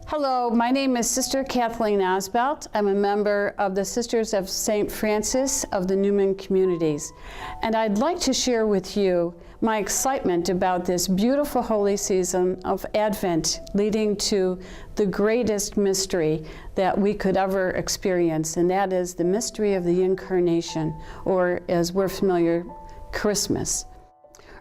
Hello, my name is Sister Kathleen Osbelt. I'm a member of the Sisters of St. Francis of the Newman Communities. And I'd like to share with you my excitement about this beautiful holy season of Advent leading to the greatest mystery that we could ever experience, and that is the mystery of the Incarnation, or as we're familiar, Christmas.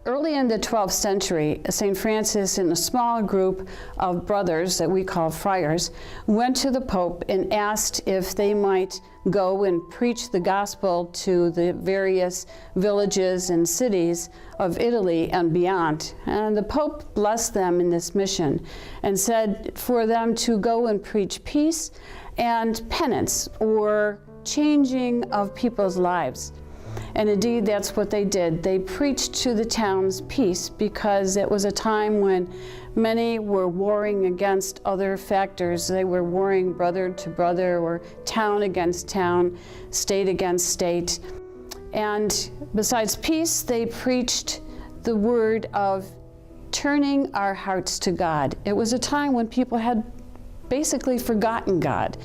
Early in the 12th century, St. Francis and a small group of brothers that we call friars went to the Pope and asked if they might go and preach the gospel to the various villages and cities of Italy and beyond. And the Pope blessed them in this mission and said for them to go and preach peace and penance, or changing of people's lives. And indeed, that's what they did. They preached to the towns peace, because it was a time when many were warring against other factors. They were warring brother to brother, or town against town, state against state. And besides peace, they preached the word of turning our hearts to God. It was a time when people had basically forgotten God.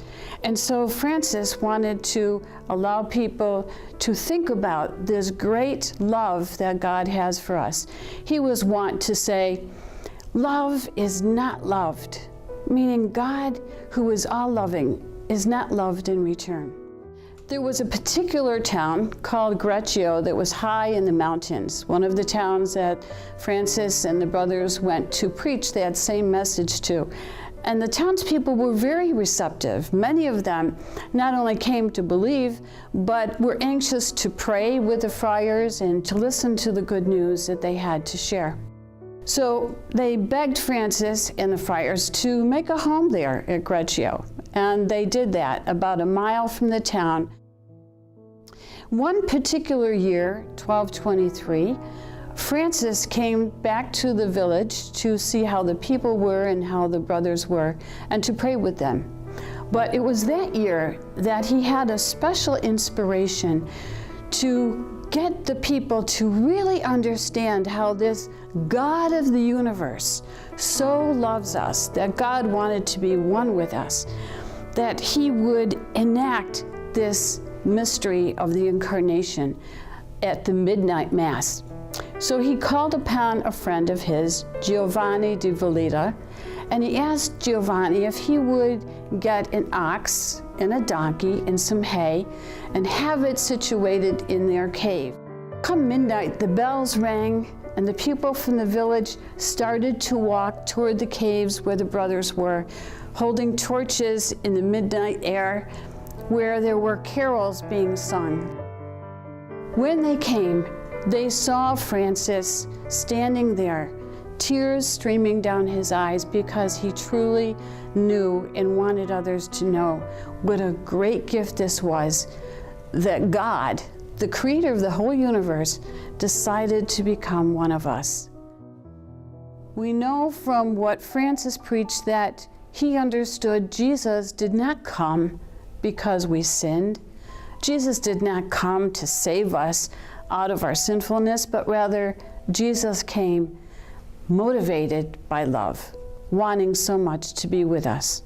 And so Francis wanted to allow people to think about this great love that God has for us. He was wont to say, love is not loved, meaning God, who is all-loving, is not loved in return. There was a particular town called Greccio that was high in the mountains, one of the towns that Francis and the brothers went to preach that same message to. And the townspeople were very receptive. Many of them not only came to believe, but were anxious to pray with the friars and to listen to the good news that they had to share. So they begged Francis and the friars to make a home there at Greccio, and they did that about a mile from the town. One particular year, 1223, Francis came back to the village to see how the people were and how the brothers were, and to pray with them. But it was that year that he had a special inspiration to get the people to really understand how this God of the universe so loves us, that God wanted to be one with us, that he would enact this mystery of the Incarnation at the midnight Mass. So he called upon a friend of his, Giovanni di Villita, and he asked Giovanni if he would get an ox and a donkey and some hay and have it situated in their cave. Come midnight, the bells rang, and the people from the village started to walk toward the caves where the brothers were, holding torches in the midnight air where there were carols being sung. When they came, they saw Francis standing there, tears streaming down his eyes, because he truly knew and wanted others to know what a great gift this was, that God, the creator of the whole universe, decided to become one of us. We know from what Francis preached that he understood Jesus did not come because we sinned. Jesus did not come to save us out of our sinfulness, but rather Jesus came motivated by love, wanting so much to be with us.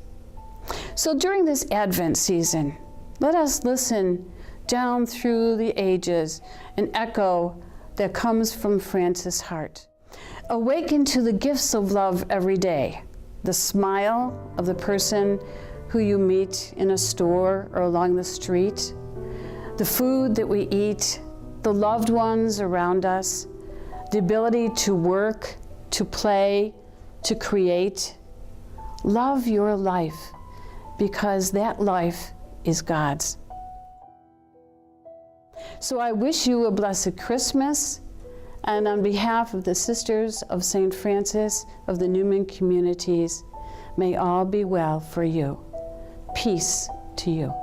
So during this Advent season, let us listen down through the ages an echo that comes from Francis' heart. Awaken to the gifts of love every day, the smile of the person who you meet in a store or along the street, the food that we eat, the loved ones around us, the ability to work, to play, to create. Love your life, because that life is God's. So I wish you a blessed Christmas, and on behalf of the Sisters of St. Francis of the Newman Communities, may all be well for you. Peace to you.